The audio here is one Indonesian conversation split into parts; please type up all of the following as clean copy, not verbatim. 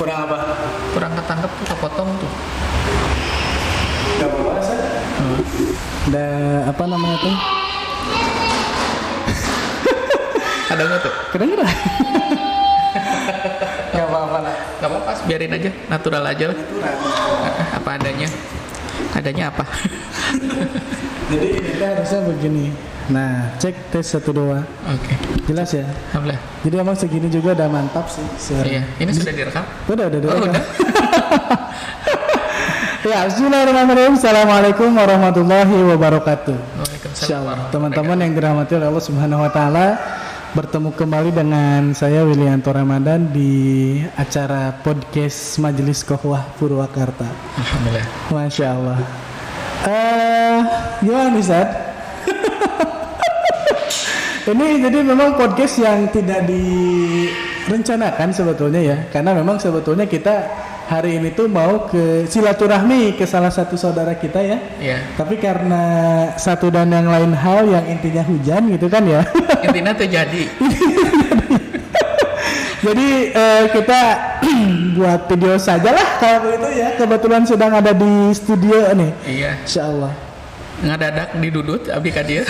Kurang apa? Kurang ketangkep tuh, kepotong tuh. Gak apa-apa sih. Ada apa namanya tuh? Ada nggak tuh? Kedengeran? Gak apa-apa lah. Gak apa-apa, biarin aja, natural aja lah. Apa adanya. Adanya apa? Jadi kita harusnya begini. Nah, cek tes 1 2. Oke. Jelas ya? Alhamdulillah. Jadi emang segini juga udah mantap sih. Iya, ini sudah direkam. Udah Oh, direkam. udah. Ya, bismillahirrahmanirrahim. Assalamualaikum warahmatullahi wabarakatuh. Waalaikumsalam. Insyaallah, teman-teman yang dirahmati oleh Allah Subhanahu wa taala, bertemu kembali dengan saya Willianto Ramadan di acara podcast Majelis Qohwah Purwakarta. Alhamdulillah. Masya Allah. Gimana nih Sad? Ini jadi memang podcast yang tidak direncanakan sebetulnya ya, karena memang sebetulnya kita hari ini tuh mau ke silaturahmi ke salah satu saudara kita ya. Iya. Tapi karena satu dan yang lain hal yang intinya hujan gitu kan ya. Intinya terjadi. Jadi kita buat video saja lah kalau begitu ya. Kebetulan sedang ada di studio nih. Iya. Insya Allah. Ngadadak didudut abdi ka dieu.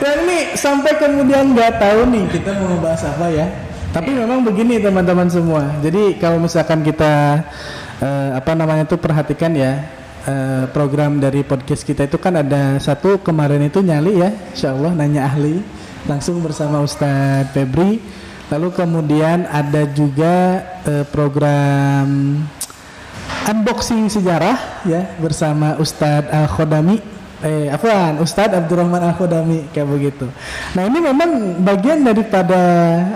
Dan ini sampai kemudian nggak tahu nih kita mau bahas apa ya. Tapi memang begini teman-teman semua. Jadi kalau misalkan kita perhatikan ya, program dari podcast kita itu kan ada satu kemarin itu nyali ya, insya Allah nanya ahli langsung bersama Ustadz Febri. Lalu kemudian ada juga program unboxing sejarah ya bersama Ustadz Al-Khodami. Ustadz Abdurrahman Al-Khodami kayak begitu. Nah ini memang bagian daripada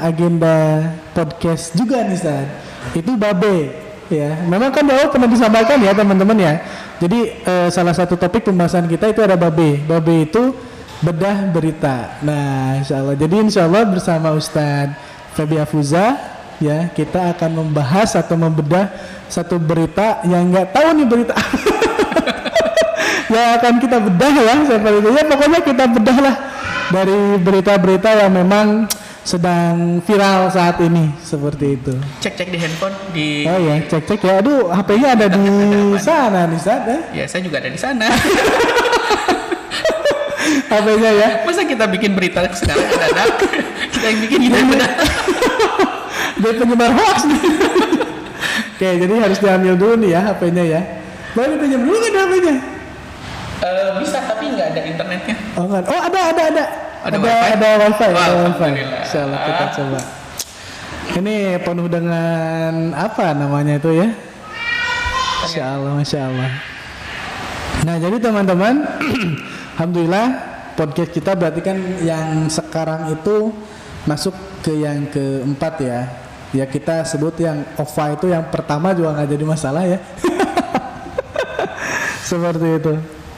agenda podcast juga nih Ustadz. Itu Babe ya. Memang kan di awal pernah disampaikan ya teman-teman ya. Jadi salah satu topik pembahasan kita itu ada Babe. Babe itu bedah berita. Nah insya Allah. Jadi insya Allah bersama Ustadz Febi Afuza ya kita akan membahas atau membedah satu berita yang nggak tahu nih berita yang akan kita bedah ya seperti itu ya, pokoknya kita bedah lah dari berita-berita yang memang sedang viral saat ini seperti itu. Cek-cek di handphone di. Oh ya, cek-cek ya. Aduh, HP-nya ada di sana nih Sad ya. Ya, saya juga ada di sana. HP-nya ya. Masa kita bikin berita sekarang ada kita yang bikin kita benar. Dia penyebar hoax nih. Oke, jadi harus diambil dulu nih ya HP-nya ya. Boleh pinjam dulu nggak HP-nya? Bisa tapi nggak ada internetnya. Oh kan? Oh ada Ada wifi. Ada wifi. Oh, Ada wifi. alhamdulillah. Insyaallah kita coba. Ini penuh dengan apa namanya itu ya? Masya Allah. Nah jadi teman-teman, alhamdulillah podcast kita berarti kan yang sekarang itu masuk ke yang keempat ya. Ya kita sebut yang OVA itu yang pertama juga nggak jadi masalah ya. Seperti itu.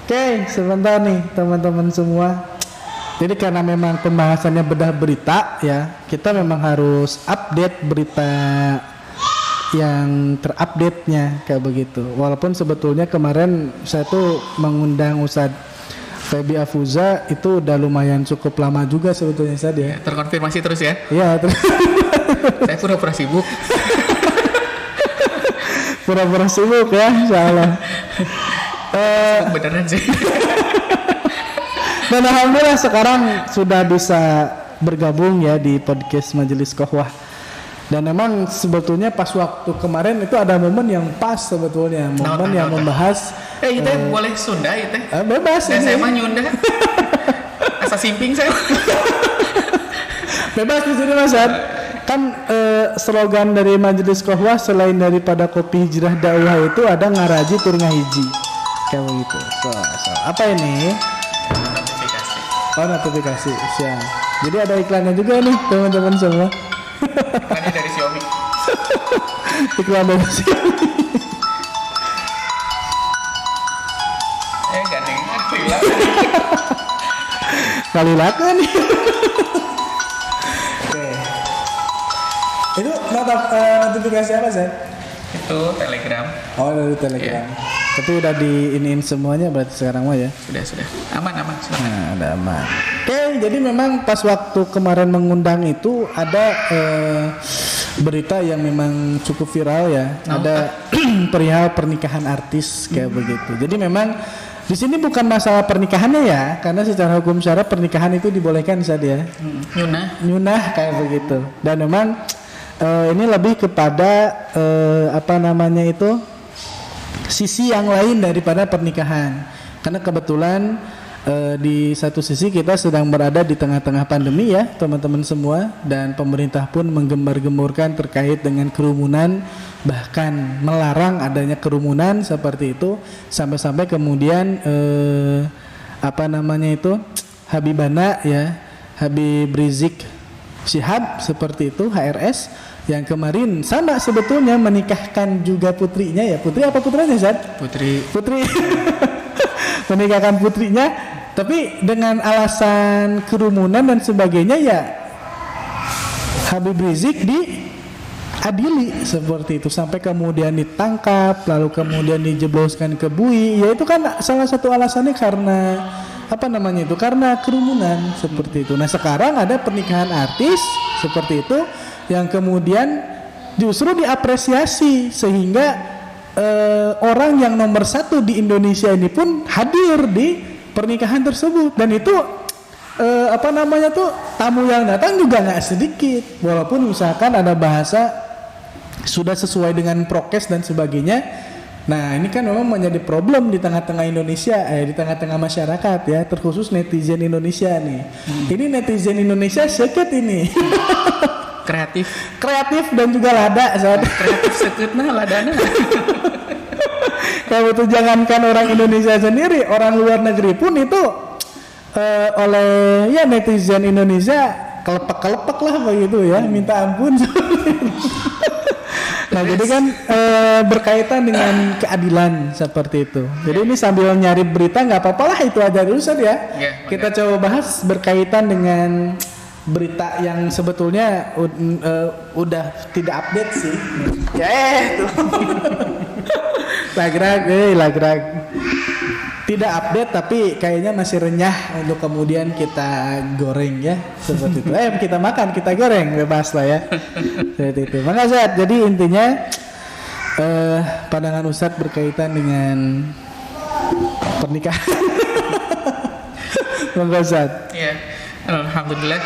Oke, sebentar nih teman-teman semua. Jadi karena memang pembahasannya bedah berita ya, kita memang harus update berita yang terupdate-nya kayak begitu. Walaupun sebetulnya kemarin saya tuh mengundang Ustadz Febi Afuza itu udah lumayan cukup lama juga sebetulnya Ustadz ya. Terkonfirmasi terus ya? Iya. Saya pura-pura sibuk. Pura-pura sibuk ya, insyaallah. Beneran sih. Dan alhamdulillah sekarang sudah bisa bergabung ya di podcast Majelis Qohwah. Dan memang sebetulnya pas waktu kemarin itu ada momen yang pas sebetulnya, momen yang membahas. Kita boleh Sunda itu. Bebas. Saya mah nyunda. Asa simping saya. Bebas di sini Mas Ad. Kan slogan dari Majelis Qohwah selain daripada kopi hijrah dakwah itu ada ngaraji tur ngahiji. Kayak begitu. So, apa ini? Notifikasi. Oh, notifikasi. Siap. Jadi ada iklannya juga nih teman-teman semua. Iklannya dari Xiaomi. Iklan dari Xiaomi. Gandeng. Kali laka nih. Oke. Itu notifikasi apa sih? Itu Telegram. Oh dari Telegram. Tapi udah diinin semuanya berarti sekarang mah ya? Sudah. Aman. Sudah. Nah, udah aman. Oke, jadi memang pas waktu kemarin mengundang itu ada berita yang memang cukup viral ya. Ada perihal pernikahan artis kayak begitu. Jadi memang di sini bukan masalah pernikahannya ya, karena secara hukum syara pernikahan itu dibolehkan saja. Nyunah kayak begitu. Dan memang ini lebih kepada sisi yang lain daripada pernikahan. Karena kebetulan di satu sisi kita sedang berada di tengah-tengah pandemi ya teman-teman semua, dan pemerintah pun menggembar-gemborkan terkait dengan kerumunan, bahkan melarang adanya kerumunan seperti itu, sampai-sampai kemudian Habibana ya, Habib Rizik Syihab seperti itu, HRS, yang kemarin sama sebetulnya menikahkan juga putrinya ya. Putri apa putranya Zat? Putri menikahkan putrinya, tapi dengan alasan kerumunan dan sebagainya ya Habib Rizik diadili seperti itu, sampai kemudian ditangkap, lalu kemudian dijebloskan ke bui. Ya itu kan salah satu alasannya karena karena kerumunan seperti itu. Nah sekarang ada pernikahan artis seperti itu yang kemudian justru diapresiasi, sehingga orang yang nomor 1 di Indonesia ini pun hadir di pernikahan tersebut, dan itu tamu yang datang juga nggak sedikit, walaupun misalkan ada bahasa sudah sesuai dengan prokes dan sebagainya. Nah ini kan memang menjadi problem di tengah-tengah Indonesia, di tengah-tengah masyarakat ya, terkhusus netizen Indonesia nih. Ini netizen Indonesia seket ini. kreatif dan juga lada kreatif seketna ladana. Kalau itu jangankan orang Indonesia sendiri, orang luar negeri pun itu oleh ya netizen Indonesia kelepek lah begitu ya, minta ampun. Nah jadi kan berkaitan dengan keadilan seperti itu. Jadi ini sambil nyari berita nggak apa-apa lah, itu aja dulu Ustaz ya. Kita coba bahas berkaitan dengan berita yang sebetulnya udah tidak update sih. Tuh. Lagrag. Tidak update tapi kayaknya masih renyah untuk kemudian kita goreng ya, seperti itu. Kita makan, kita goreng, bebas lah ya. Seperti itu. Maka Ustaz, jadi intinya pandangan Ustaz berkaitan dengan pernikahan. Maka Ustaz. Iya. Alhamdulillah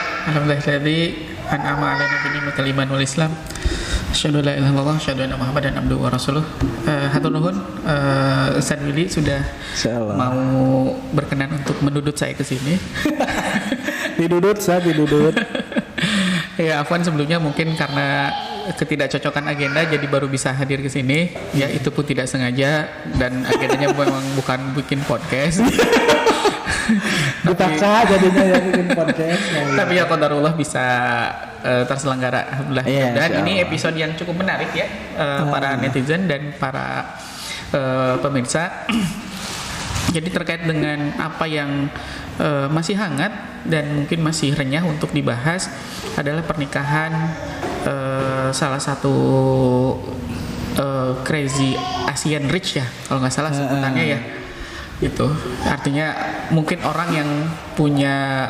jadi an'ama alaina bi ni'matil iman wal Islam. Asyhadu an la ilaha illallah, asyhadu anna Muhammadan abduhu wa rasuluh. Hatur nuhun, Ustaz Willy sudah mau berkenan untuk mendudut saya ke sini. Didudut. Ya, afwan sebelumnya mungkin karena ketidakcocokan agenda jadi baru bisa hadir ke sini. Ya, itu pun tidak sengaja dan agendanya memang bukan bikin podcast. Dipaksa jadinya ya bikin podcast. Tapi ya qadarullah bisa terselenggara alhamdulillah. Dan ini episode yang cukup menarik ya para netizen dan para pemirsa. Jadi terkait dengan apa yang masih hangat dan mungkin masih renyah untuk dibahas adalah pernikahan salah satu crazy Asian rich ya kalau nggak salah sebutannya ya. Itu artinya mungkin orang yang punya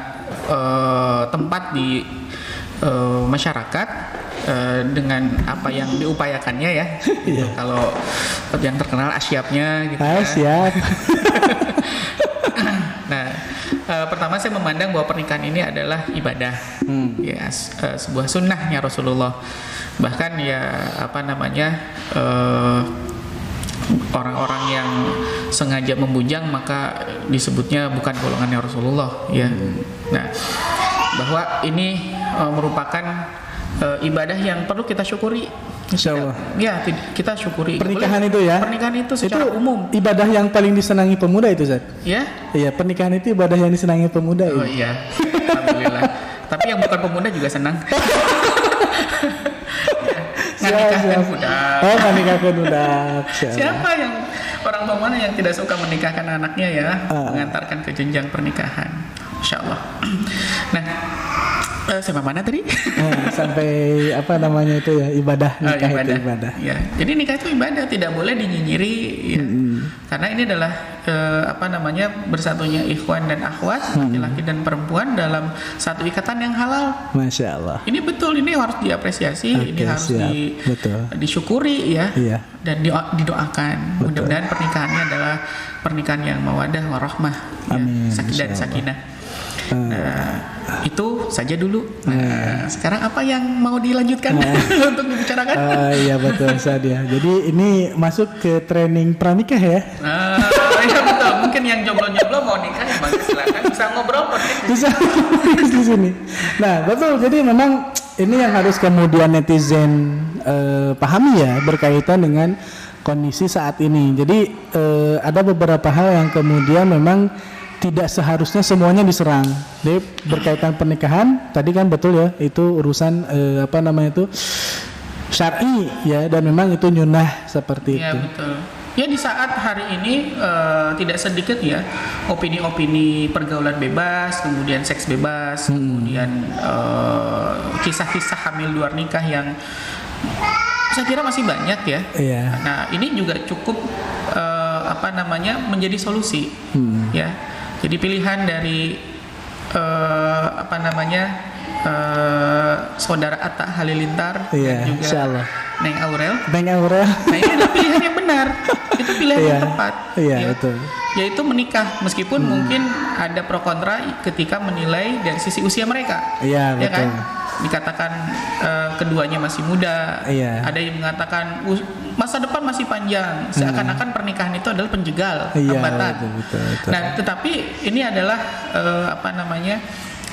tempat di masyarakat dengan apa yang diupayakannya ya. Gitu. Kalau yang terkenal asyapnya gitu. Siap. Nah, pertama saya memandang bahwa pernikahan ini adalah ibadah, ya sebuah sunnahnya Rasulullah. Bahkan ya orang-orang yang sengaja membujang maka disebutnya bukan golongannya Rasulullah ya. Nah, bahwa ini merupakan ibadah yang perlu kita syukuri. Insyaallah. Ya, kita syukuri. Pernikahan itu ya. Pernikahan itu secara umum ibadah yang paling disenangi pemuda itu, Zat. Ya? Iya, pernikahan itu ibadah yang disenangi pemuda. Oh iya. Alhamdulillah. Tapi yang bukan pemuda juga senang. Menikahkan budak. Oh, menikahkan budak. Siapa yang orang mana yang tidak suka menikahkan anaknya ya, mengantarkan ke jenjang pernikahan. Insyaallah. Nah, sampai mana tadi? Sampai apa namanya itu ya, ibadah nikah itu ibadah. Ya. Jadi nikah itu ibadah, tidak boleh dinyinyiri ya. Karena ini adalah bersatunya ikhwan dan akhwat, laki-laki dan perempuan dalam satu ikatan yang halal. Masya Allah. Ini betul, ini harus diapresiasi, ini harus disyukuri ya, dan didoakan. Betul. Mudah-mudahan pernikahannya adalah pernikahan yang mawaddah warahmah, dan sakinah. Itu saja dulu. Sekarang apa yang mau dilanjutkan untuk dibicarakan? Iya betul Ustaz ya. Jadi ini masuk ke training pranikah ya? Iya betul. Mungkin yang jomblo-jomblo mau nikah ya silakan bisa ngobrol bisa di sini. Nah betul. Jadi memang ini yang harus kemudian netizen pahami ya, berkaitan dengan kondisi saat ini. Jadi ada beberapa hal yang kemudian memang tidak seharusnya semuanya diserang. Jadi berkaitan pernikahan tadi kan betul ya, itu urusan syar'i ya, dan memang itu nyunah seperti itu. Iya betul. Ya di saat hari ini tidak sedikit ya opini-opini pergaulan bebas, kemudian seks bebas, kemudian kisah-kisah hamil luar nikah yang saya kira masih banyak ya. Iya. Nah ini juga cukup menjadi solusi ya. Jadi pilihan dari saudara Atta Halilintar dan juga Neng Aurel. Nah ini adalah pilihan yang benar. Itu pilihan yang tepat. Iya betul. Yaitu menikah meskipun mungkin ada pro kontra ketika menilai dari sisi usia mereka. Iya betul. Ya kan? Dikatakan keduanya masih muda, ada yang mengatakan masa depan masih panjang, seakan-akan pernikahan itu adalah penjegal hambatan. Betul. Nah, tetapi ini adalah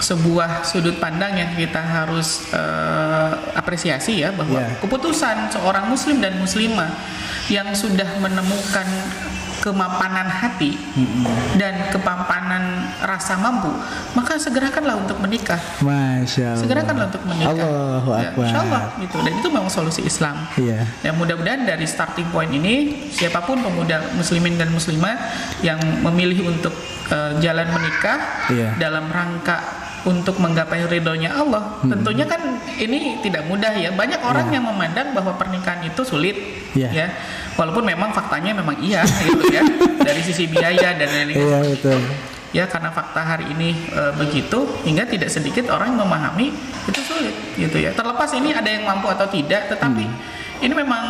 sebuah sudut pandang yang kita harus apresiasi ya, bahwa keputusan seorang muslim dan muslimah yang sudah menemukan kemapanan hati dan kepampanan rasa mampu, maka segerakanlah untuk menikah. Masya Allah. Segerakanlah untuk menikah. Allahu Akbar. Insya Allah gitu. Dan itu memang solusi Islam. Dan mudah-mudahan dari starting point ini, siapapun pemuda muslimin dan muslimah yang memilih untuk jalan menikah dalam rangka untuk menggapai ridhonya Allah, tentunya kan ini tidak mudah ya. Banyak orang yang memandang bahwa pernikahan itu sulit, ya. Walaupun memang faktanya memang gitu ya, dari sisi biaya dan lain-lain. Ya karena fakta hari ini begitu, hingga tidak sedikit orang memahami itu sulit, gitu ya. Terlepas ini ada yang mampu atau tidak, tetapi ini memang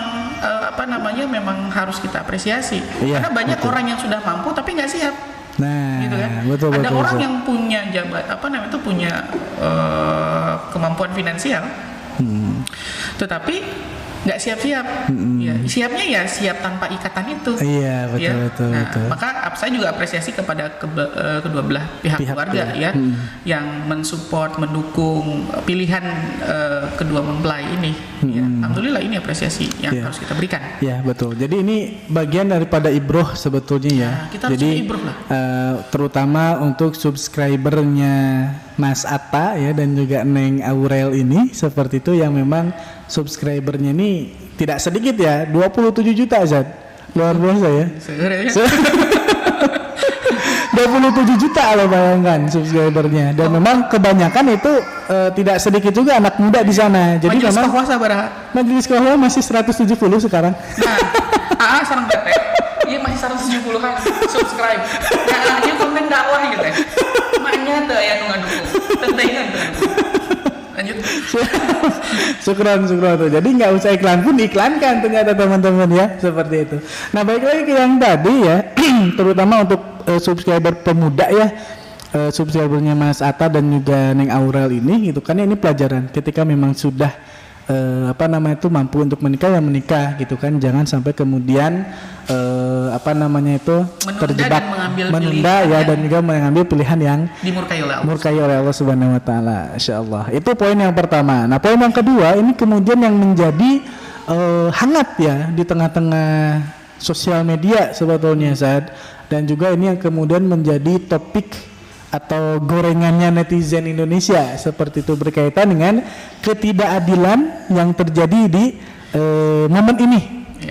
memang harus kita apresiasi. Karena banyak orang yang sudah mampu tapi nggak siap. Nah, gitu kan? Ada orang yang punya punya kemampuan finansial, tetapi nggak siap-siap. Ya, siapnya ya siap tanpa ikatan itu. Iya betul. Maka saya juga apresiasi kepada kedua belah pihak keluarga ya, yang mensupport, mendukung pilihan kedua mempelai ini. Ya, alhamdulillah ini apresiasi yang harus kita berikan. Ya betul. Jadi ini bagian daripada ibroh sebetulnya ya. Kita harus ibroh lah. Terutama untuk subscribernya Mas Atta ya, dan juga Neng Aurel ini seperti itu, yang memang subscribernya ini tidak sedikit ya, 27 juta Zat. Luar biasa ya. 27 juta loh, bayangkan subscribernya, dan memang kebanyakan itu tidak sedikit juga anak muda di sana. Jadi majelis memang majelis kahwa masih 170 sekarang. Nah, sekarang bete. Iya masih 170-an subscribe. Nah, ini konten dakwah gitu ya. Maknya tuh yang ngadukung. Tentunya tuh. Lanjut. Syukran tuh. Jadi nggak usah iklan pun iklankan ternyata teman-teman ya, seperti itu. Nah baik lagi ke yang tadi ya, terutama untuk subscriber pemuda ya, subscribernya Mas Atta dan juga Neng Aurel ini gitu kan, ini pelajaran ketika memang sudah mampu untuk menikah, ya menikah gitu kan, jangan sampai kemudian terjebak menunda ya, dan juga mengambil pilihan yang dimurkai oleh Allah Subhanahu wa taala. Insyaallah. Itu poin yang pertama. Nah, poin yang kedua ini kemudian yang menjadi hangat ya di tengah-tengah sosial media sebetulnya Zat, dan juga ini yang kemudian menjadi topik atau gorengannya netizen Indonesia seperti itu, berkaitan dengan ketidakadilan yang terjadi di momen ini.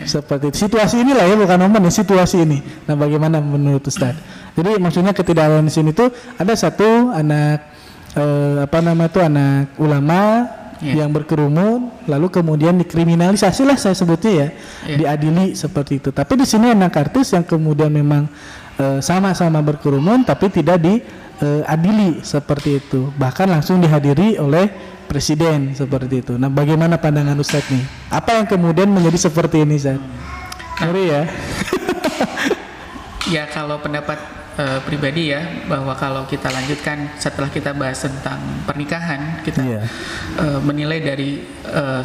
Seperti itu. Situasi inilah ya, bukan momen ya, situasi ini. Nah, bagaimana menurut Ustaz? Jadi maksudnya ketidakadilan di sini tuh ada satu anak anak ulama yang berkerumun, lalu kemudian dikriminalisasi lah saya sebutnya ya, diadili seperti itu. Tapi di sini anak artis yang kemudian memang sama-sama berkerumun tapi tidak diadili seperti itu, bahkan langsung dihadiri oleh presiden seperti itu. Nah, bagaimana pandangan Ustadz nih? Apa yang kemudian menjadi seperti ini, Ustadz? Ngeri ya? Ya, kalau pendapat pribadi ya, bahwa kalau kita lanjutkan setelah kita bahas tentang pernikahan, kita menilai dari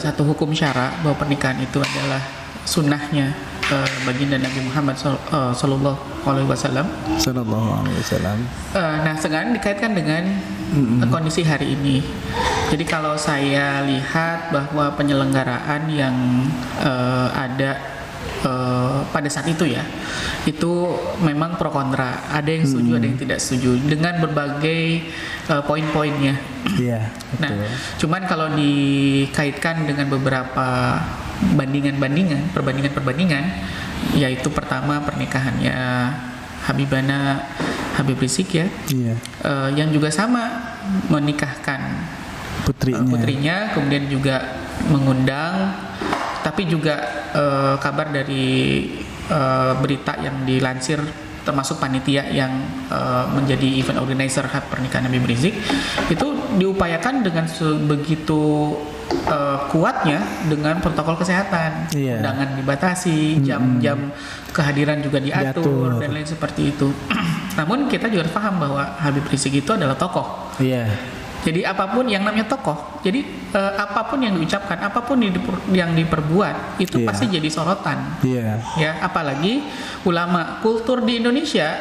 satu hukum syara bahwa pernikahan itu adalah sunnahnya baginda Nabi Muhammad Sallallahu Alaihi Wasallam. Nah, sekarang dikaitkan dengan kondisi hari ini. Jadi kalau saya lihat bahwa penyelenggaraan yang ada pada saat itu ya, itu memang pro kontra. Ada yang setuju, ada yang tidak setuju dengan berbagai poin-poinnya. Iya. Nah, cuman kalau dikaitkan dengan beberapa perbandingan, yaitu pertama pernikahannya Habib Rizik ya, yang juga sama menikahkan putrinya, kemudian juga mengundang, tapi juga kabar dari berita yang dilansir termasuk panitia yang menjadi event organizer pernikahan Habib Rizik itu diupayakan dengan sebegitu kuatnya dengan protokol kesehatan, undangan dibatasi, jam-jam kehadiran juga diatur dan lain seperti itu. Namun kita juga paham bahwa Habib Rizik itu adalah tokoh. Jadi apapun yang namanya tokoh, jadi apapun yang diucapkan, apapun yang diperbuat itu pasti jadi sorotan. Ya, apalagi ulama, kultur di Indonesia,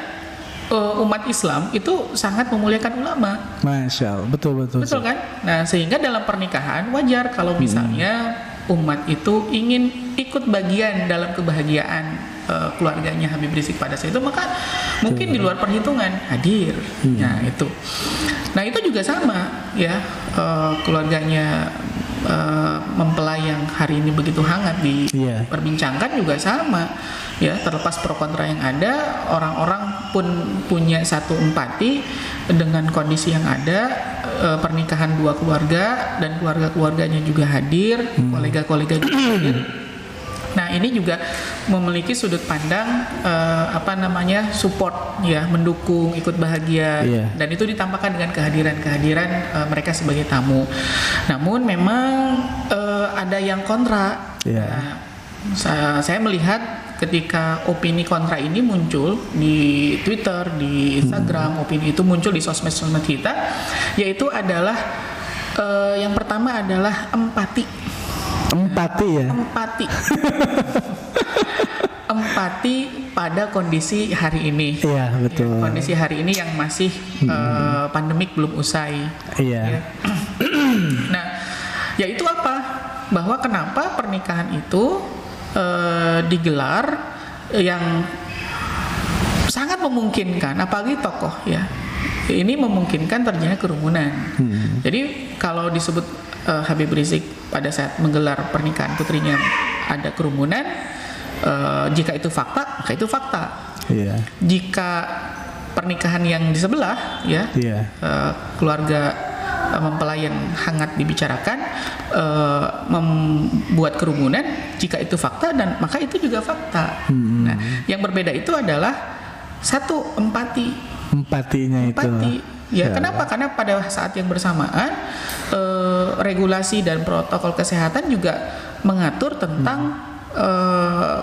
umat Islam itu sangat memuliakan ulama. Masya Allah, betul kan? Nah, sehingga dalam pernikahan wajar kalau misalnya umat itu ingin ikut bagian dalam kebahagiaan keluarganya Habib Rizik pada saat itu, maka mungkin di luar perhitungan hadir. Nah, itu. Nah, itu juga sama ya, keluarganya mempelai yang hari ini begitu hangat diperbincangkan juga sama ya, terlepas pro kontra yang ada, orang-orang pun punya satu empati dengan kondisi yang ada, pernikahan dua keluarga dan keluarga-keluarganya juga hadir, kolega-kolega juga hadir. Nah, ini juga memiliki sudut pandang support ya, mendukung, ikut bahagia, dan itu ditampakkan dengan kehadiran mereka sebagai tamu. Namun memang ada yang kontra. Nah, saya melihat ketika opini kontra ini muncul di Twitter, di Instagram, opini itu muncul di sosmed kita, yaitu adalah yang pertama adalah empati pada kondisi hari ini. Iya, betul. Ya, kondisi hari ini yang masih pandemik belum usai. Ya. Nah, yaitu apa? Bahwa kenapa pernikahan itu digelar yang sangat memungkinkan, apalagi tokoh ya. Ini memungkinkan terjadinya kerumunan. Jadi kalau disebut Habib Rizik pada saat menggelar pernikahan putrinya ada kerumunan, jika itu fakta, maka itu fakta. Jika pernikahan yang di sebelah ya, keluarga mempelai yang hangat dibicarakan membuat kerumunan, jika itu fakta, dan maka itu juga fakta. Nah, yang berbeda itu adalah satu empatinya itu. Ya, kenapa? Karena pada saat yang bersamaan regulasi dan protokol kesehatan juga mengatur tentang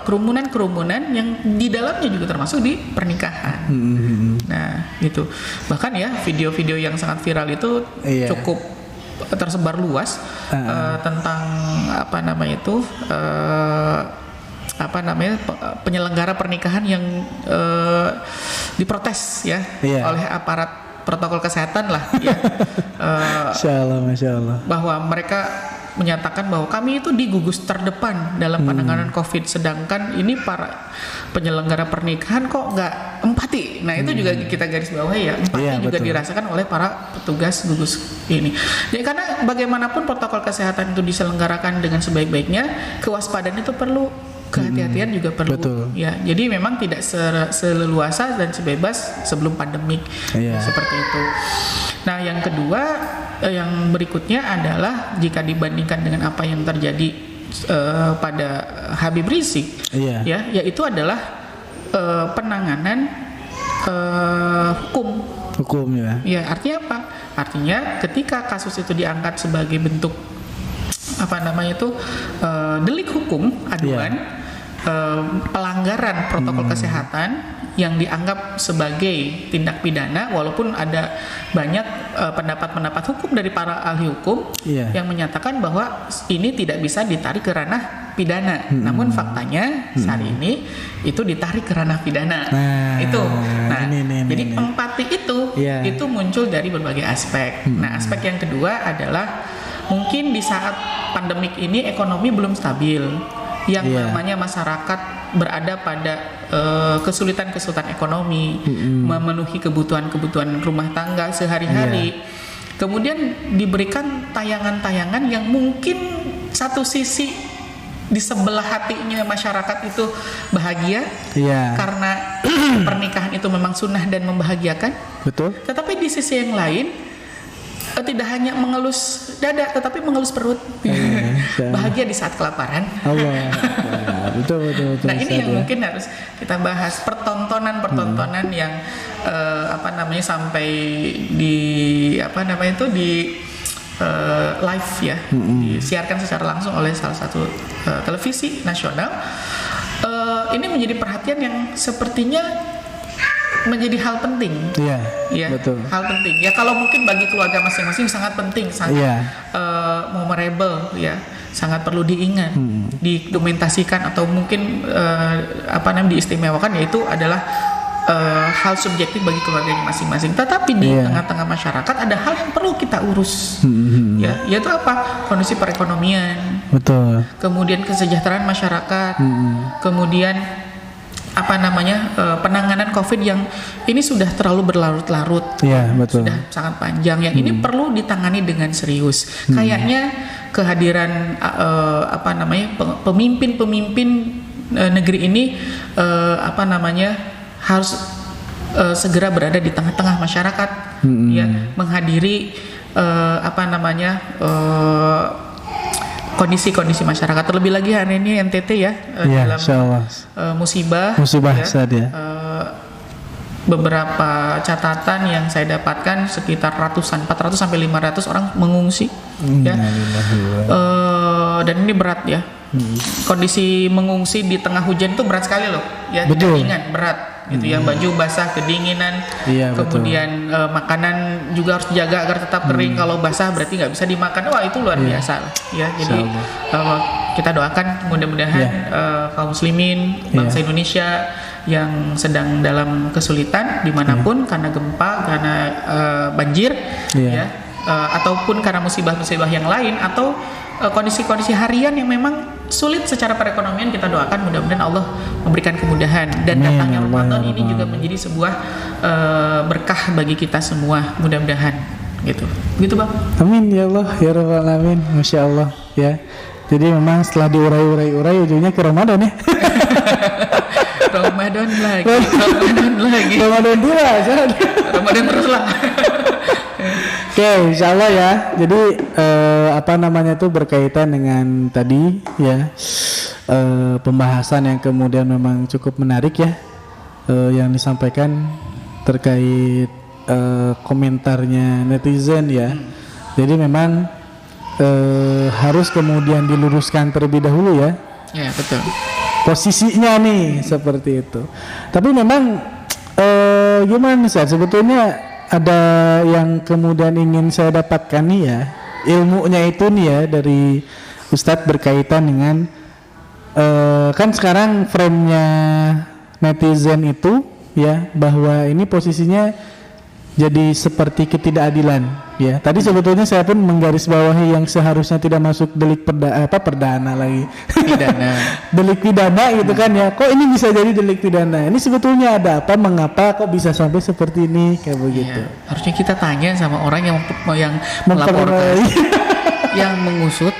kerumunan-kerumunan yang di dalamnya juga termasuk di pernikahan. Nah, itu. Bahkan ya video-video yang sangat viral itu cukup tersebar luas tentang penyelenggara pernikahan yang diprotes ya oleh aparat protokol kesehatan lah ya. Masya Allah. Bahwa mereka menyatakan bahwa kami itu di gugus terdepan dalam penanganan COVID, sedangkan ini para penyelenggara pernikahan kok nggak empati. Nah, itu juga kita garis bawahi ya, empati juga dirasakan oleh para petugas gugus ini. Jadi karena bagaimanapun protokol kesehatan itu diselenggarakan dengan sebaik-baiknya, kewaspadaan itu perlu, kehati-hatian juga perlu. Ya, jadi memang tidak seleluasa dan sebebas sebelum pandemik seperti itu. Nah, yang kedua, yang berikutnya adalah jika dibandingkan dengan apa yang terjadi pada Habib Rizik, ya, yaitu adalah penanganan hukum. Ya, artinya apa? Artinya ketika kasus itu diangkat sebagai bentuk delik hukum, aduan, pelanggaran protokol kesehatan yang dianggap sebagai tindak pidana, walaupun ada banyak pendapat-pendapat hukum dari para ahli hukum yang menyatakan bahwa ini tidak bisa ditarik ke ranah pidana. Namun faktanya saat ini itu ditarik ke ranah pidana. Jadi empati itu muncul dari berbagai aspek. Nah, aspek yang kedua adalah mungkin di saat pandemik ini ekonomi belum stabil. Yang namanya masyarakat berada pada kesulitan-kesulitan ekonomi, memenuhi kebutuhan-kebutuhan rumah tangga sehari-hari. Kemudian diberikan tayangan-tayangan yang mungkin satu sisi di sebelah hatinya masyarakat itu bahagia karena pernikahan itu memang sunnah dan membahagiakan. Betul. Tetapi di sisi yang lain tidak hanya mengelus dada, tetapi mengelus perut. Bahagia di saat kelaparan. Betul. Nah, ini yang mungkin harus kita bahas, pertontonan yang sampai di live ya, disiarkan secara langsung oleh salah satu televisi nasional. Ini menjadi perhatian yang sepertinya menjadi hal penting, betul. Hal penting. Ya, kalau mungkin bagi keluarga masing-masing sangat penting, sangat memorable, sangat perlu diingat, didokumentasikan atau mungkin diistimewakan, yaitu adalah hal subjektif bagi keluarganya masing-masing. Tetapi di tengah-tengah masyarakat ada hal yang perlu kita urus, yaitu apa? Kondisi perekonomian, betul. Kemudian kesejahteraan masyarakat, kemudian penanganan COVID yang ini sudah terlalu berlarut-larut, betul. Sudah sangat panjang. Yang ini perlu ditangani dengan serius. Kayaknya kehadiran pemimpin negeri ini harus segera berada di tengah-tengah masyarakat, menghadiri kondisi-kondisi masyarakat. Terlebih lagi hari ini NTT dalam musibah beberapa catatan yang saya dapatkan sekitar 400 sampai 500 orang mengungsi, dan ini berat ya. Kondisi mengungsi di tengah hujan itu berat sekali loh, kedinginan berat gitu ya, baju basah, kedinginan, kemudian makanan juga harus dijaga agar tetap kering. Kalau basah berarti nggak bisa dimakan. Wah, itu luar biasa ya. Jadi kita doakan mudah-mudahan kaum muslimin, bangsa Indonesia yang sedang dalam kesulitan dimanapun karena gempa, karena banjir, ataupun karena musibah-musibah yang lain, atau kondisi-kondisi harian yang memang sulit secara perekonomian, kita doakan mudah-mudahan Allah memberikan kemudahan, dan datangnya Ramadan ini juga menjadi sebuah berkah bagi kita semua, mudah-mudahan gitu Bang. Amin ya Allah ya Rabbal alamin. Masya Allah ya. Jadi memang setelah diurai ujungnya ke Ramadan ya. Ramadan terus lah. Oke, insya Allah ya. Jadi itu berkaitan dengan tadi ya, pembahasan yang kemudian memang cukup menarik ya, yang disampaikan terkait komentarnya netizen ya. Jadi memang harus kemudian diluruskan terlebih dahulu ya. Ya, betul. Posisinya nih seperti itu. Tapi memang gimana sih sebetulnya? Ada yang kemudian ingin saya dapatkan nih ya, ilmunya itu nih ya dari Ustadz berkaitan dengan kan sekarang frame-nya netizen itu ya, bahwa ini posisinya jadi seperti ketidakadilan ya. Tadi sebetulnya saya pun menggarisbawahi yang seharusnya tidak masuk delik perdana lagi. Pidana. Delik pidana gitu kan ya. Kok ini bisa jadi delik pidana? Ini sebetulnya ada apa? Mengapa kok bisa sampai seperti ini kayak begitu? Ya, harusnya kita tanya sama orang yang melaporkan, yang mengusut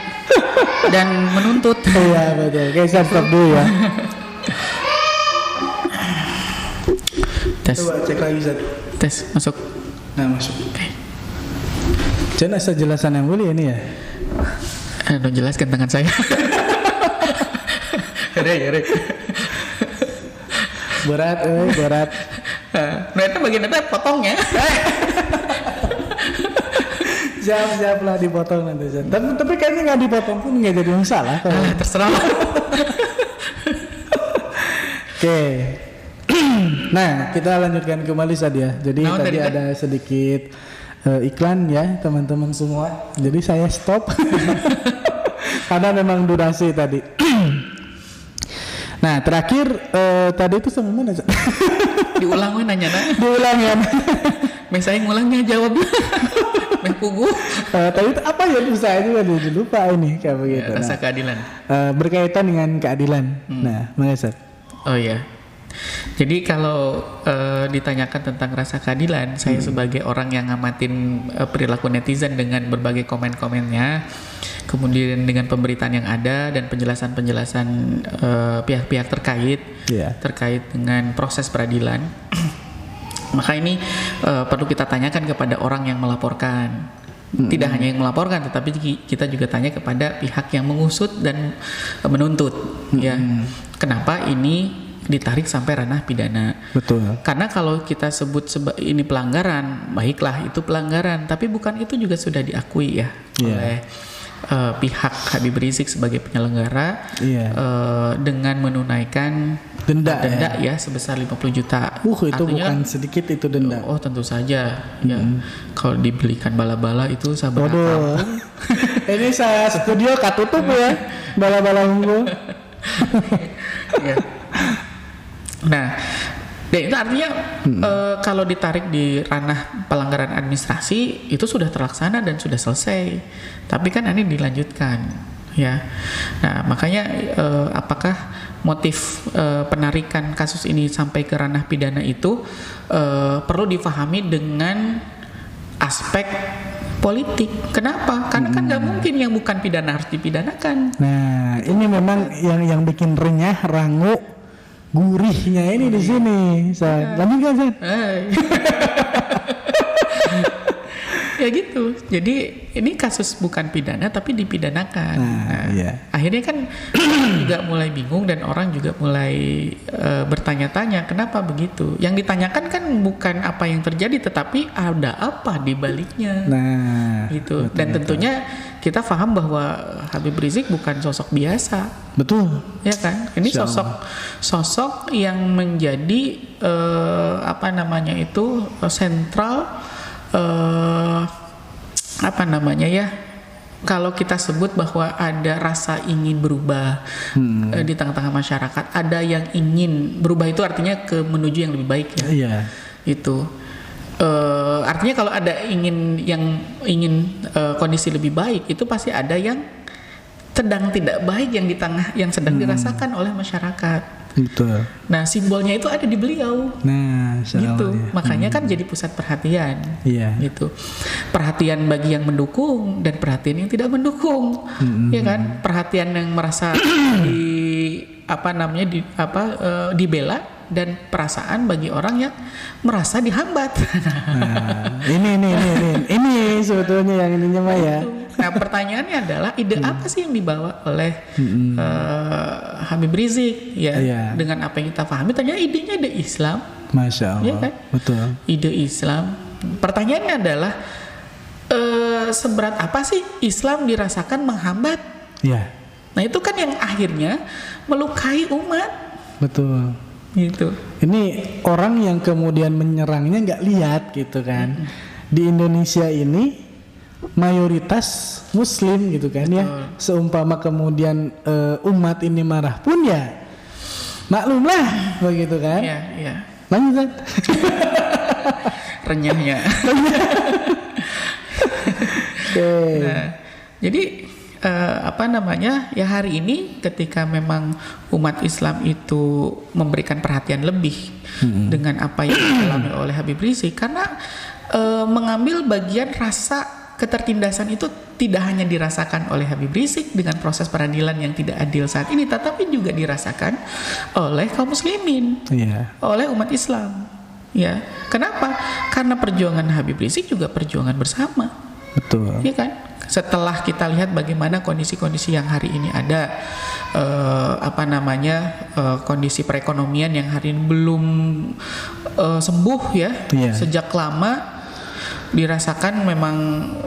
dan menuntut. Iya betul. Oke, saya stop dulu ya. Tes. Coba cek lagi Zat. Tes, masuk. Nah, masuk. Oke. Jangan asal jelasan yang boleh ini ya. Jelaskan tangan saya. Rek. Berat. Nah itu bagian itu potongnya. Siap lah dipotong nanti. Tapi kayaknya nggak dipotong pun nggak jadi masalah. Terserah. Oke. Nah kita lanjutkan kembali Sadia. Jadi tadi ada sedikit iklan ya teman-teman semua. Jadi saya stop karena memang durasi tadi. Nah terakhir tadi itu sama mana? Diulang nanya Diulang ya. Saya ngulangnya jawab. Pugu. Tadi itu apa ya saya juga lupa ini kayak begitu. Rasa keadilan. Berkaitan dengan keadilan. Nah, Mas. Oh iya. Jadi kalau ditanyakan tentang rasa keadilan, saya sebagai orang yang ngamatin perilaku netizen dengan berbagai komen-komennya, kemudian dengan pemberitaan yang ada dan penjelasan-penjelasan pihak-pihak terkait dengan proses peradilan. Maka ini perlu kita tanyakan kepada orang yang melaporkan. Tidak hanya yang melaporkan, tetapi kita juga tanya kepada pihak yang mengusut dan menuntut. Ya, kenapa ini ditarik sampai ranah pidana? Betul. Karena kalau kita sebut ini pelanggaran, baiklah itu pelanggaran, tapi bukan itu juga sudah diakui ya oleh pihak Habib Rizik sebagai penyelenggara dengan menunaikan denda ya sebesar 50 juta. Itu artinya, bukan sedikit itu denda. Oh tentu saja ya. Kalau dibelikan bala-bala itu sabar. Ini saya studio katutup ya bala-bala unggul. Ya. Nah, dan itu artinya kalau ditarik di ranah pelanggaran administrasi itu sudah terlaksana dan sudah selesai. Tapi kan ini dilanjutkan, ya. Nah, makanya apakah motif penarikan kasus ini sampai ke ranah pidana itu perlu difahami dengan aspek politik. Kenapa? Karena kan nggak mungkin yang bukan pidana harus dipidanakan. Nah, ini memang yang bikin renyah, rangu, gurihnya ini di sini. Lanjutkan, San. Ya gitu. Jadi ini kasus bukan pidana tapi dipidanakan. Akhirnya kan juga mulai bingung dan orang juga mulai bertanya-tanya kenapa begitu. Yang ditanyakan kan bukan apa yang terjadi tetapi ada apa di baliknya. Gitu. Betul, dan tentunya kita paham bahwa Habib Rizik bukan sosok biasa. Betul. Ya kan? Ini sosok yang menjadi sentral kalau kita sebut bahwa ada rasa ingin berubah di tengah-tengah masyarakat, ada yang ingin berubah itu artinya ke menuju yang lebih baik ya. Iya. Itu artinya kalau ada ingin kondisi lebih baik itu pasti ada yang sedang tidak baik yang sedang dirasakan oleh masyarakat. Betul. Nah simbolnya itu ada di beliau. Gitu. Makanya kan jadi pusat perhatian. Iya. Gitu. Perhatian bagi yang mendukung dan perhatian yang tidak mendukung. Ya kan? Perhatian yang merasa dibela dan perasaan bagi orang yang merasa dihambat. Ini sebetulnya yang ininya mah ya. Nah pertanyaannya adalah ide apa sih yang dibawa oleh Habib Rizik ya dengan apa yang kita pahami ternyata idenya ide Islam. Masya Allah. Ya kan? Betul. Ide Islam. Pertanyaannya adalah seberat apa sih Islam dirasakan menghambat? Ya. Nah itu kan yang akhirnya melukai umat. Betul. Gitu. Ini orang yang kemudian menyerangnya nggak lihat gitu kan. Di Indonesia ini mayoritas Muslim gitu kan. Betul. Ya. Seumpama kemudian umat ini marah pun ya maklumlah begitu kan. Iya. Lanjut kan. Renyahnya. Nah, jadi ya hari ini ketika memang umat Islam itu memberikan perhatian lebih dengan apa yang dialami oleh Habib Rizik karena mengambil bagian rasa ketertindasan itu tidak hanya dirasakan oleh Habib Rizik dengan proses peradilan yang tidak adil saat ini, tetapi juga dirasakan oleh kaum muslimin, oleh umat Islam. Ya, kenapa? Karena perjuangan Habib Rizik juga perjuangan bersama. Betul. Iya kan? Setelah kita lihat bagaimana kondisi-kondisi yang hari ini ada, kondisi perekonomian yang hari ini belum sembuh ya, sejak lama dirasakan memang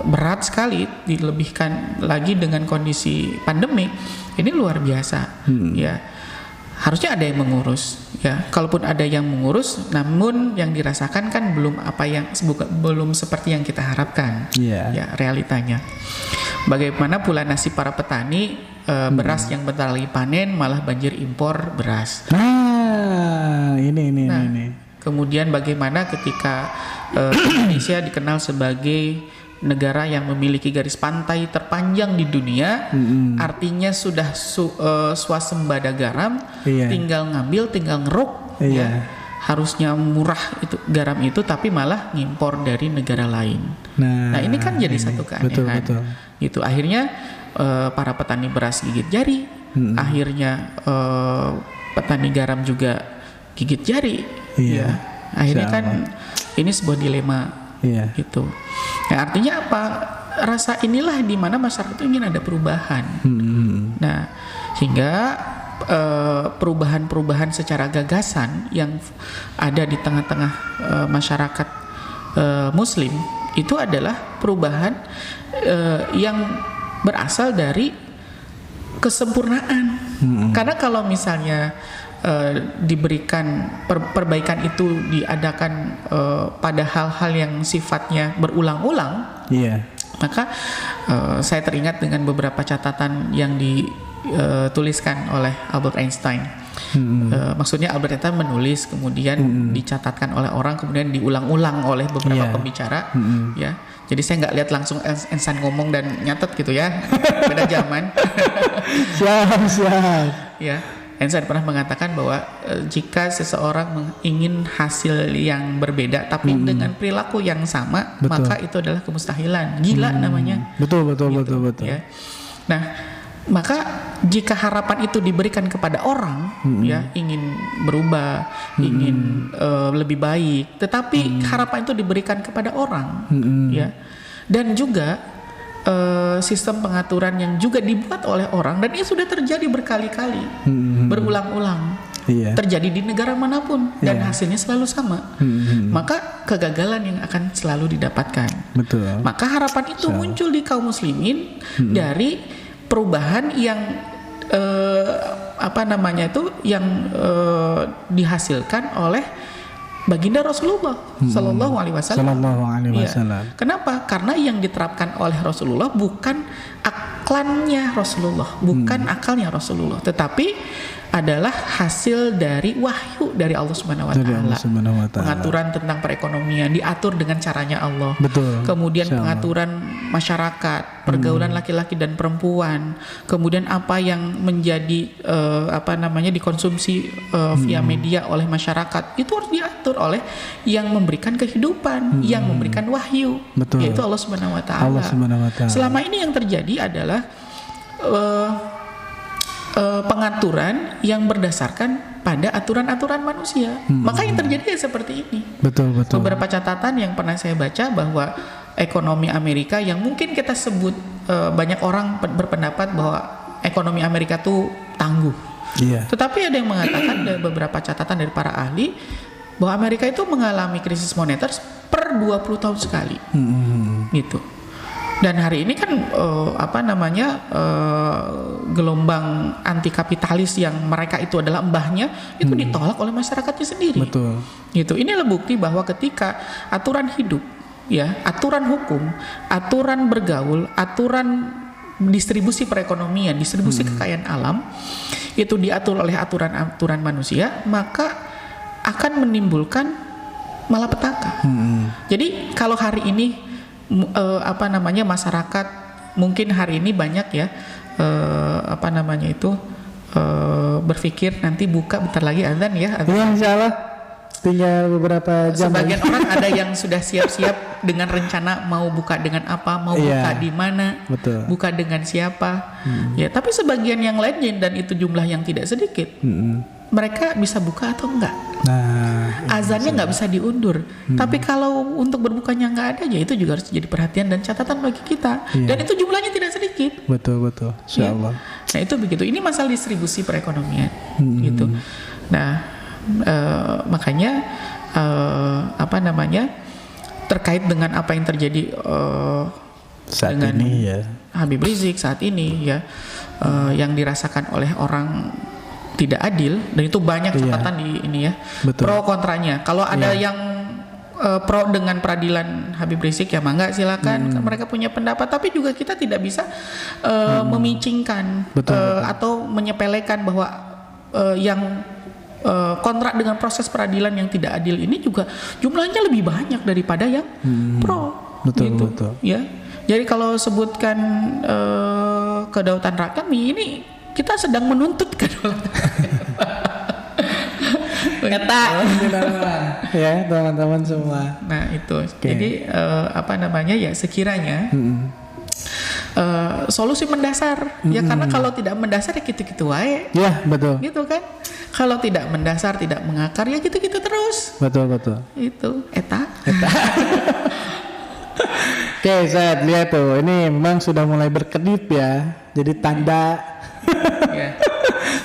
berat sekali, dilebihkan lagi dengan kondisi pandemi, ini luar biasa ya. Harusnya ada yang mengurus ya. Kalaupun ada yang mengurus, namun yang dirasakan kan belum seperti yang kita harapkan ya realitanya. Bagaimana pula nasib para petani beras yang bentar lagi panen malah banjir impor beras. Ini. Kemudian bagaimana ketika Indonesia dikenal sebagai negara yang memiliki garis pantai terpanjang di dunia, artinya sudah swasembada garam, tinggal ngambil, tinggal ngeruk, ya. Harusnya murah itu garam itu, tapi malah ngimpor dari negara lain. Nah ini kan jadi satu keanehan. Betul. Gitu. Akhirnya para petani beras gigit jari, akhirnya petani garam juga gigit jari. Ya. Akhirnya kan ini sebuah dilema. Gitu. Nah, artinya apa? Rasa inilah di mana masyarakat itu ingin ada perubahan. Nah, hingga perubahan-perubahan secara gagasan yang ada di tengah-tengah masyarakat Muslim itu adalah perubahan yang berasal dari kesempurnaan. Karena kalau misalnya diberikan perbaikan itu diadakan pada hal-hal yang sifatnya berulang-ulang, maka saya teringat dengan beberapa catatan yang dituliskan oleh Albert Einstein. Maksudnya Albert Einstein menulis, kemudian dicatatkan oleh orang, kemudian diulang-ulang oleh beberapa pembicara, ya. Jadi saya nggak lihat langsung Einstein ngomong dan nyatet gitu ya, beda zaman. Siap. Ya. Einstein pernah mengatakan bahwa jika seseorang ingin hasil yang berbeda tapi dengan perilaku yang sama, maka itu adalah kemustahilan, gila namanya. Betul. Ya. Nah, maka jika harapan itu diberikan kepada orang, ya, ingin berubah, ingin lebih baik, tetapi harapan itu diberikan kepada orang, ya, dan juga sistem pengaturan yang juga dibuat oleh orang, dan ini sudah terjadi berkali-kali, berulang-ulang, terjadi di negara manapun, dan hasilnya selalu sama. Maka kegagalan yang akan selalu didapatkan. Betul. Maka harapan itu muncul di kaum muslimin dari perubahan yang dihasilkan oleh baginda Rasulullah Sallallahu Alaihi Wasallam. Kenapa? Karena yang diterapkan oleh Rasulullah bukan aklannya Rasulullah, bukan akalnya Rasulullah, tetapi adalah hasil dari wahyu dari Allah Subhanahu Wa Taala. Pengaturan tentang perekonomian diatur dengan caranya Allah. Betul. Kemudian pengaturan masyarakat, pergaulan laki-laki dan perempuan. Kemudian apa yang menjadi dikonsumsi via media oleh masyarakat itu harus diatur oleh yang memberikan kehidupan, yang memberikan wahyu, yaitu Allah Subhanahu Wa Taala. Selama ini yang terjadi adalah pengaturan yang berdasarkan pada aturan-aturan manusia. Maka yang terjadi ya seperti ini. Betul. Beberapa catatan yang pernah saya baca bahwa ekonomi Amerika yang mungkin kita sebut banyak orang berpendapat bahwa ekonomi Amerika tuh tangguh. Tetapi ada yang mengatakan, ada beberapa catatan dari para ahli bahwa Amerika itu mengalami krisis moneter per 20 tahun sekali. Gitu. Dan hari ini kan gelombang anti kapitalis yang mereka itu adalah mbahnya itu ditolak oleh masyarakatnya sendiri. Betul. Gitu. Inilah bukti bahwa ketika aturan hidup, ya, aturan hukum, aturan bergaul, aturan distribusi perekonomian, distribusi kekayaan alam itu diatur oleh aturan-aturan manusia, maka akan menimbulkan malapetaka. Jadi kalau hari ini masyarakat mungkin hari ini banyak ya berpikir nanti buka bentar lagi azan ya. Iya, insyaallah tinggal beberapa jam. Sebagian orang ada yang sudah siap-siap dengan rencana mau buka dengan apa, mau buka di mana, buka dengan siapa. Ya, tapi sebagian yang lainnya, dan itu jumlah yang tidak sedikit, mereka bisa buka atau enggak. Nah, Azannya nggak bisa diundur. Tapi kalau untuk berbukanya nggak ada, ya itu juga harus jadi perhatian dan catatan bagi kita. Iya. Dan itu jumlahnya tidak sedikit. betul. Ya. Insyaallah. Nah itu begitu. Ini masalah distribusi perekonomian, gitu. Nah makanya terkait dengan apa yang terjadi Saat dengan ini ya. Habib Rizik saat ini ya, yang dirasakan oleh orang tidak adil, dan itu banyak catatan di ini ya. Betul. Pro kontranya. Kalau ada yang pro dengan peradilan Habib Rizik ya mangga silakan, mereka punya pendapat, tapi juga kita tidak bisa memicingkan Betul. atau menyepelekan bahwa yang kontrak dengan proses peradilan yang tidak adil ini juga jumlahnya lebih banyak daripada yang pro. Betul, gitu. betul. Ya. Jadi kalau sebutkan kedaulatan rakyat ini kita sedang menuntut kedaulatan. Kata Ya, teman-teman semua. Nah itu, jadi ya sekiranya solusi mendasar, ya karena kalau tidak mendasar ya gitu-gitu wae. Ya, betul. Gitu kan? Kalau tidak mendasar, tidak mengakar ya gitu-gitu terus. Betul. Itu, eta. Oke, saya lihat tuh, ini memang sudah mulai berkedip ya. Jadi tanda Ya.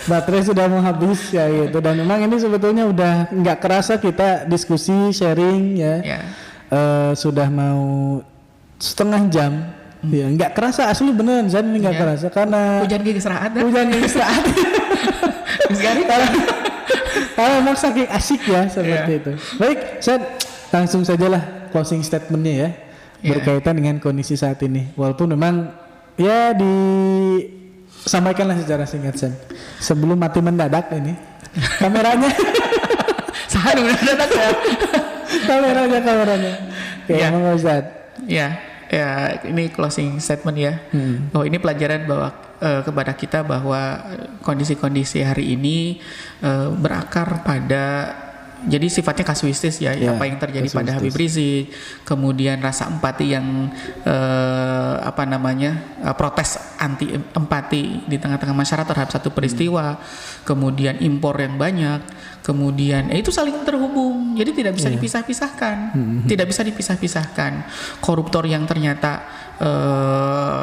baterai sudah mau habis ya gitu. Dan memang ini sebetulnya udah nggak kerasa kita diskusi, sharing ya. Ya. Sudah mau setengah jam. Ya, nggak kerasa asli beneran Zan, ini nggak Ya. kerasa karena Hujan gigi seraat dah. hujan yang saat. Kalau memang saking asik ya seperti itu. Baik, Zan, langsung sajalah closing statementnya ya. Berkaitan dengan kondisi saat ini. Walaupun memang ya disampaikanlah secara singkat San. Sebelum mati mendadak ini kameranya. Sahadu mendadak ya. kameranya. Oke, mau Ustaz. Ya, ini closing statement ya. Oh, ini pelajaran bahwa kepada kita bahwa kondisi-kondisi hari ini berakar pada, jadi sifatnya kasuistis ya, apa yang terjadi pada Habib Rizik, kemudian rasa empati yang protes anti empati di tengah-tengah masyarakat terhadap satu peristiwa, kemudian impor yang banyak, kemudian itu saling terhubung, jadi tidak bisa dipisah-pisahkan, tidak bisa dipisah-pisahkan. Koruptor yang ternyata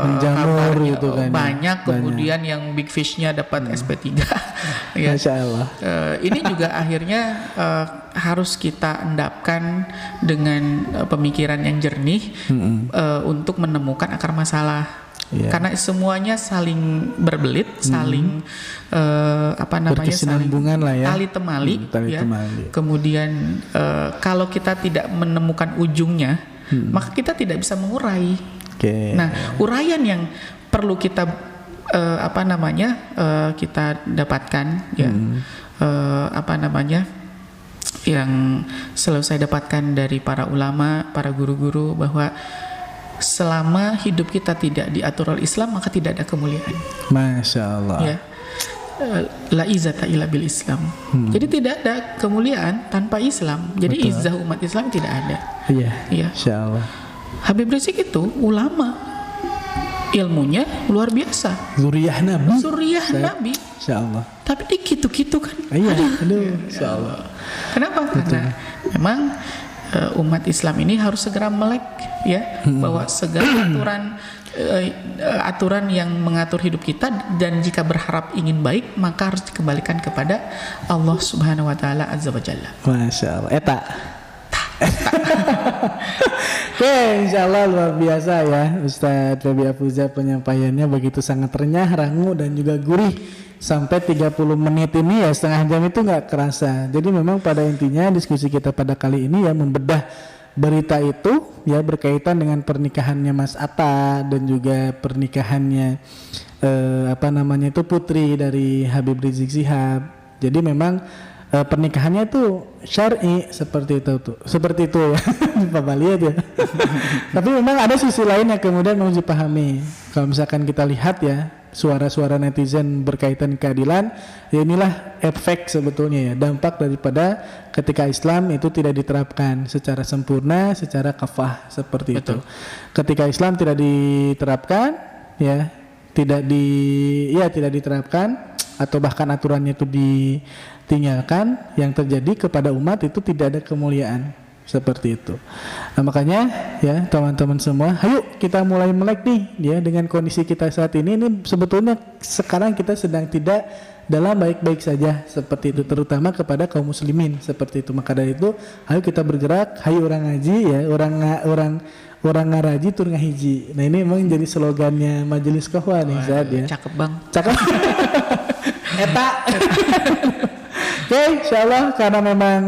menjamur gitu kan, banyak, kemudian yang big fish-nya dapat SP3. Ya. Masya Allah. Ini juga akhirnya harus kita endapkan dengan pemikiran yang jernih untuk menemukan akar masalah. Karena semuanya saling berbelit, saling berkesinambungan lah ya. Tali temali. Kemudian kalau kita tidak menemukan ujungnya, maka kita tidak bisa mengurai. Nah, uraian yang perlu kita kita dapatkan ya, yang selalu saya dapatkan dari para ulama, para guru-guru, bahwa selama hidup kita tidak diatur oleh Islam maka tidak ada kemuliaan. Masya Allah. Ya. La izzata illa bil Islam. Jadi tidak ada kemuliaan tanpa Islam. Jadi izzah umat Islam tidak ada. Iya. Masya Allah. Habib Rizik itu ulama, ilmunya luar biasa. Zuriyah Nabi. Insya Allah. Tapi dikitu-kitu kan. Iya. Aduh. Insya Allah. Kenapa? Karena memang umat Islam ini harus segera melek ya, bahwa segala aturan yang mengatur hidup kita, dan jika berharap ingin baik maka harus dikembalikan kepada Allah Subhanahu wa taala azza wa jalla. Masya Allah. Eta. Oke, insyaallah luar biasa ya Ustadz Febi Afuza, penyampaiannya begitu sangat renyah, rangu, dan juga gurih. Sampai 30 menit ini ya, setengah jam itu nggak kerasa. Jadi memang pada intinya diskusi kita pada kali ini ya membedah berita itu ya berkaitan dengan pernikahannya Mas Atta dan juga pernikahannya putri dari Habib Rizik Syihab. Jadi memang pernikahannya itu syar'i seperti itu ya. Pak Bali aja. Tapi memang ada sisi lain yang kemudian mau dipahami. Kalau misalkan kita lihat ya suara-suara netizen berkaitan keadilan, ya inilah efek sebetulnya ya, dampak daripada ketika Islam itu tidak diterapkan secara sempurna, secara kafah seperti itu. Ketika Islam tidak diterapkan tidak diterapkan, atau bahkan aturannya itu tinggalkan, yang terjadi kepada umat itu tidak ada kemuliaan seperti itu. Nah makanya ya teman-teman semua, ayo kita mulai melek nih ya dengan kondisi kita saat ini sebetulnya sekarang kita sedang tidak dalam baik-baik saja seperti itu, terutama kepada kaum muslimin seperti itu. Maka dari itu ayo kita bergerak, ayo orang ngaji ya, orang ngaraji tur ngahiji. Nah ini memang jadi slogannya Majelis Qahwah nih Zat ya. Cakep bang. Cakep. Eta. Oke, insyaallah karena memang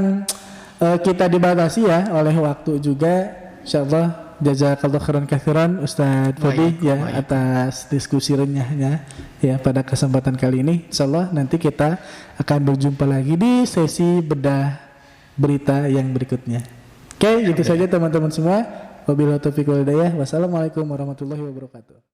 kita dibatasi ya oleh waktu juga, insyaallah jazakallahu khairan katsiran Ustadz Feby ya atas diskusi renyahnya ya pada kesempatan kali ini. Insyaallah nanti kita akan berjumpa lagi di sesi bedah berita yang berikutnya. Oke, itu saja teman-teman semua. Wabillahi taufiq wal hidayah. Wassalamualaikum warahmatullahi wabarakatuh.